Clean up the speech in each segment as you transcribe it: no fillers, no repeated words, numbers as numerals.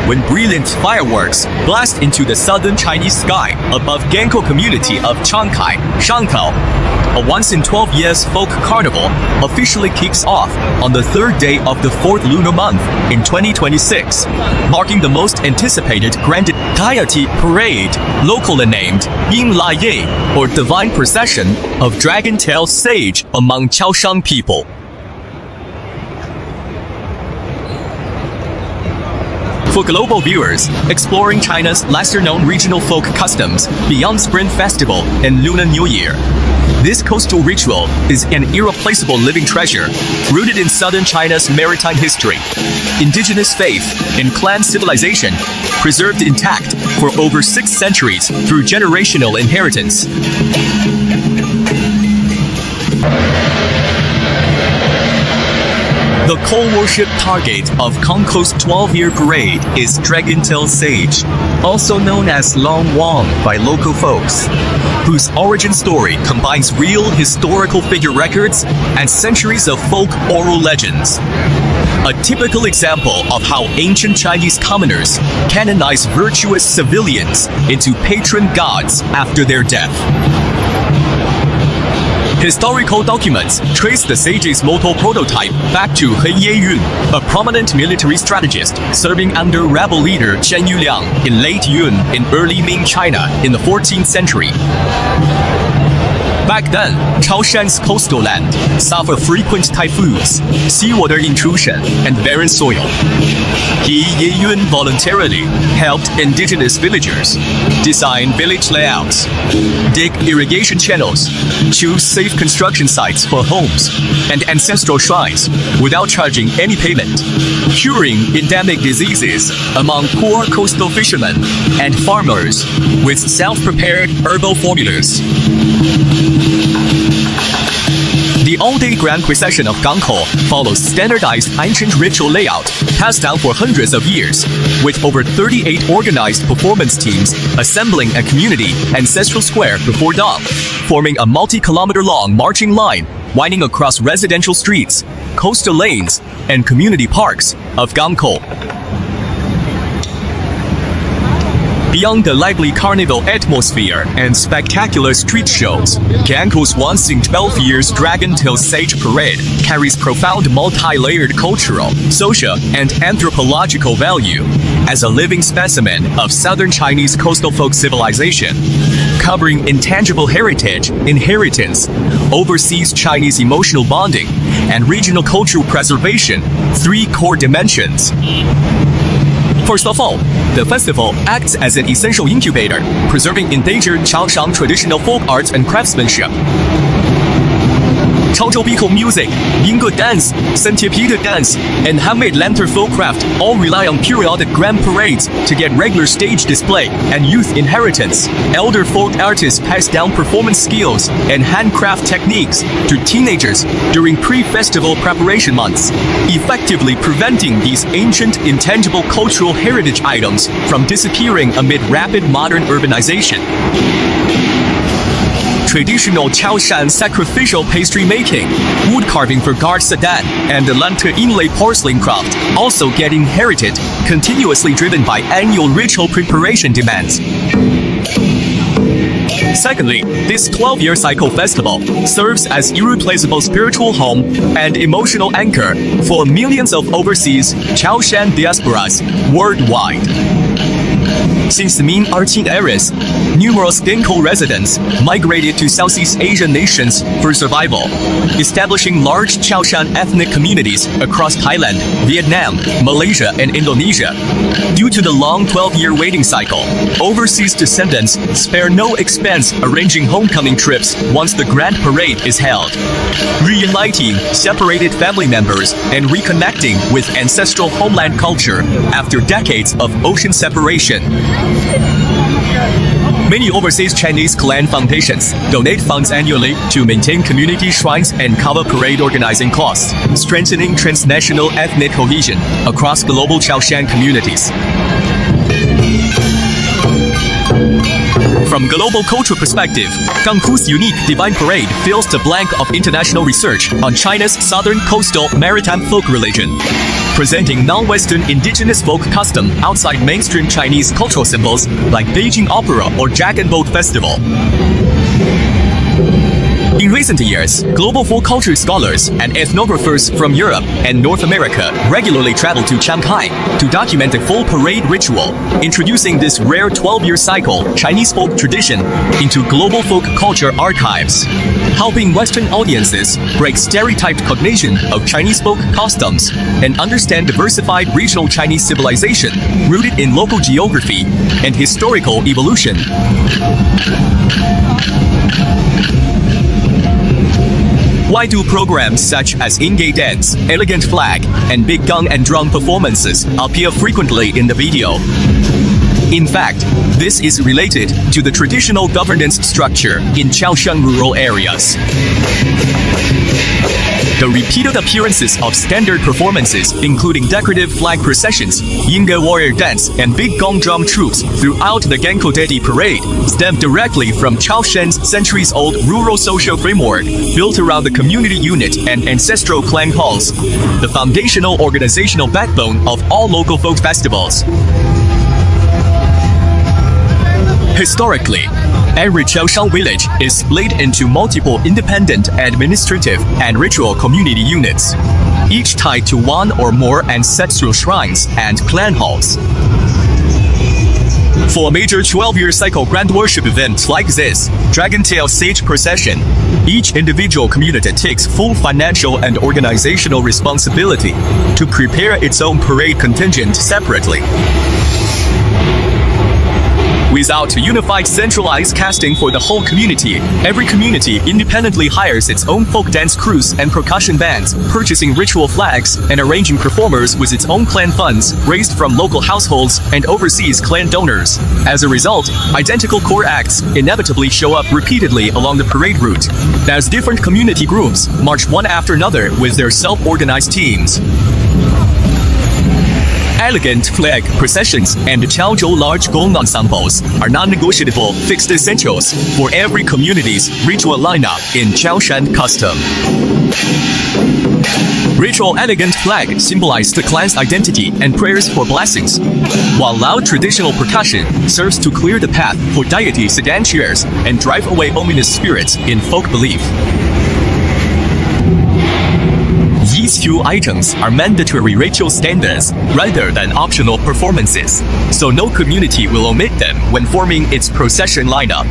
when brilliant fireworks blast into the southern Chinese sky above Gangkou Community of Chenghai, Shantou. A once-in-12 years folk carnival officially kicks off on the third day of the fourth lunar month in 2026, marking the most anticipated grand deity parade, locally named Yingge Warrior or divine procession of dragon-tailed sage among Chaoshan people. For global viewers, exploring China's lesser-known regional folk customs beyond Spring Festival and Lunar New Year, this coastal ritual is an irreplaceable living treasure, rooted in southern China's maritime history, indigenous faith, and clan civilization, preserved intact for over 6 centuries through generational inheritance. The co-worship target of Gangkou's 12-year parade is dragon-tailed sage, also known as Longweiye by local folks, whose origin story combines real historical figure records and centuries of folk oral legends. A typical example of how ancient Chinese commoners canonized virtuous civilians into patron gods after their death. Historical documents trace the sage's mortal prototype back to He Yeyun, a prominent military strategist serving under rebel leader Chen Yuyang in late-Yuan in early Ming China in the 14th century. Back then, Chaoshan's coastal land suffered frequent typhoons, seawater intrusion, and barren soil. He Yeyun voluntarily helped indigenous villagers design village layouts, dig irrigation channels, choose safe construction sites for homes, and ancestral shrines without charging any payment, curing endemic diseases among poor coastal fishermen and farmers with self-prepared herbal formulas. The all-day grand procession of Gangkou follows standardized ancient ritual layout passed down for hundreds of years, with over 38 organized performance teams assembling a community ancestral square before dawn, forming a multi-kilometer-long marching line winding across residential streets, coastal lanes, and community parks of Gangkou. Beyond the lively carnival atmosphere and spectacular street shows, Gangkou's once-in-12 years dragon-tailed sage parade carries profound multi-layered cultural, social, and anthropological value as a living specimen of southern Chinese coastal folk civilization, covering intangible heritage, inheritance, overseas Chinese emotional bonding, and regional cultural preservation, 3 core dimensions. First of all, the festival acts as an essential incubator, preserving endangered Chaoshan traditional folk arts and craftsmanship. Chaozhou music, Yingge Dance, Centipede Dance, and handmade lantern folk craft all rely on periodic grand parades to get regular stage display and youth inheritance. Elder folk artists pass down performance skills and handcraft techniques to teenagers during pre-festival preparation months, effectively preventing these ancient, intangible cultural heritage items from disappearing amid rapid modern urbanization. Traditional Chaoshan sacrificial pastry making, wood carving for guard sedan, and the lantern inlay porcelain craft also get inherited, continuously driven by annual ritual preparation demands. Secondly, this 12-year cycle festival serves as irreplaceable spiritual home and emotional anchor for millions of overseas Chaoshan diasporas worldwide. Since the Ming-Qing eras, numerous Gangkou residents migrated to Southeast Asian nations for survival, establishing large Chaoshan ethnic communities across Thailand, Vietnam, Malaysia, and Indonesia. Due to the long 12-year waiting cycle, overseas descendants spare no expense arranging homecoming trips once the grand parade is held, reuniting separated family members and reconnecting with ancestral homeland culture after decades of ocean separation. Many overseas Chinese clan foundations donate funds annually to maintain community shrines and cover parade organizing costs, strengthening transnational ethnic cohesion across global Chaoshan communities. From global cultural perspective, Gangkou's unique Divine Parade fills the blank of international research on China's southern coastal maritime folk religion, presenting non-Western indigenous folk custom outside mainstream Chinese cultural symbols like Beijing Opera or Dragon Boat Festival. In recent years, global folk culture scholars and ethnographers from Europe and North America regularly travel to Shanghai to document the full parade ritual, introducing this rare 12-year cycle Chinese folk tradition into global folk culture archives, helping Western audiences break stereotyped cognition of Chinese folk customs and understand diversified regional Chinese civilization rooted in local geography and historical evolution. Why do programs such as Yingge Dance, Elegant Flag, and Big Gong and Drum performances appear frequently in the video? In fact, this is related to the traditional governance structure in Chaoshan rural areas. The repeated appearances of standard performances, including decorative flag processions, Yingge Warrior Dance, and big gong drum troops throughout the Gangkou Deity parade, stem directly from Chaoshan's centuries-old rural social framework built around the community unit and ancestral clan halls, the foundational organizational backbone of all local folk festivals. Historically, every Chaoshan village is split into multiple independent administrative and ritual community units, each tied to one or more ancestral shrines and clan halls. For a major 12-year cycle grand worship event like this, Dragon Tail Sage Procession, each individual community takes full financial and organizational responsibility to prepare its own parade contingent separately. Without a unified centralized casting for the whole community, every community independently hires its own folk dance crews and percussion bands, purchasing ritual flags and arranging performers with its own clan funds raised from local households and overseas clan donors. As a result, identical core acts inevitably show up repeatedly along the parade route, as different community groups march one after another with their self-organized teams. Elegant flag processions and Chaozhou large gong ensembles are non-negotiable fixed essentials for every community's ritual lineup in Chaoshan custom. Ritual elegant flag symbolizes the clan's identity and prayers for blessings, while loud traditional percussion serves to clear the path for deity sedan chairs and drive away ominous spirits in folk belief. These two items are mandatory ritual standards rather than optional performances, so no community will omit them when forming its procession lineup.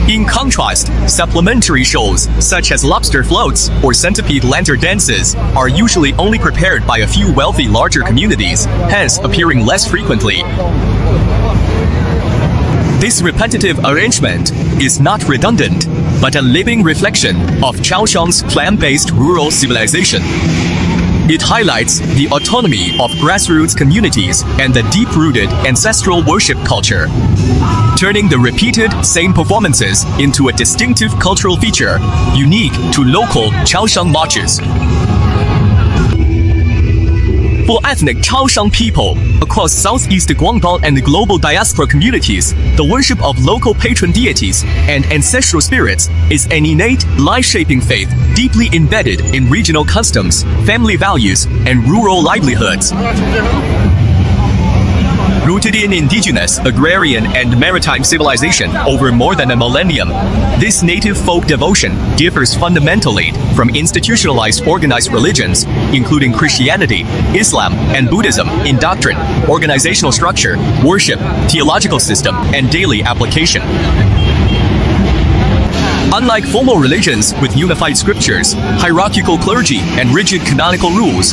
In contrast, supplementary shows such as lobster floats or centipede lantern dances are usually only prepared by a few wealthy larger communities, hence appearing less frequently. This repetitive arrangement is not redundant, but a living reflection of Chaoshan's clan-based rural civilization. It highlights the autonomy of grassroots communities and the deep-rooted ancestral worship culture, turning the repeated same performances into a distinctive cultural feature unique to local Chaoshan marches. For ethnic Chaoshan people across southeast Guangdong and the global diaspora communities, the worship of local patron deities and ancestral spirits is an innate, life-shaping faith deeply embedded in regional customs, family values, and rural livelihoods. Rooted in indigenous, agrarian, and maritime civilization over more than a millennium, this native folk devotion differs fundamentally from institutionalized organized religions, including Christianity, Islam, and Buddhism, in doctrine, organizational structure, worship, theological system, and daily application. Unlike formal religions with unified scriptures, hierarchical clergy, and rigid canonical rules,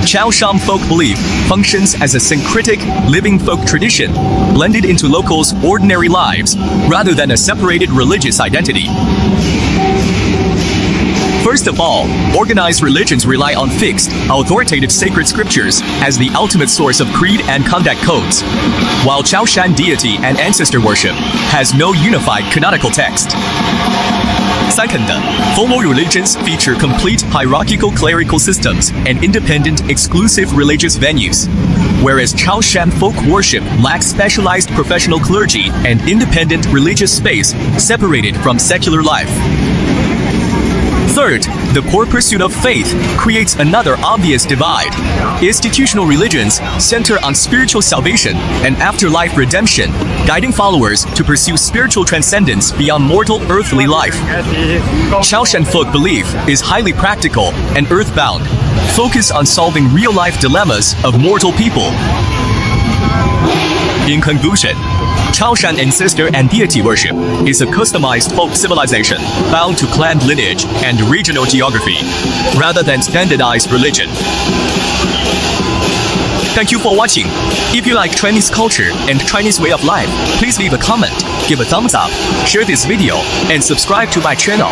Chaoshan folk belief functions as a syncretic, living folk tradition, blended into locals' ordinary lives, rather than a separated religious identity. First of all, organized religions rely on fixed, authoritative sacred scriptures as the ultimate source of creed and conduct codes, while Chaoshan deity and ancestor worship has no unified canonical text. Second, formal religions feature complete hierarchical clerical systems and independent, exclusive religious venues, whereas Chaoshan folk worship lacks specialized professional clergy and independent religious space separated from secular life. Third, the core pursuit of faith creates another obvious divide. Institutional religions center on spiritual salvation and afterlife redemption, guiding followers to pursue spiritual transcendence beyond mortal earthly life. Chaoshan folk belief is highly practical and earthbound, focused on solving real-life dilemmas of mortal people. In conclusion, Chaoshan ancestor and deity worship is a customized folk civilization bound to clan lineage and regional geography, rather than standardized religion. Thank you for watching. If you like Chinese culture and Chinese way of life, please leave a comment, give a thumbs up, share this video, and subscribe to my channel.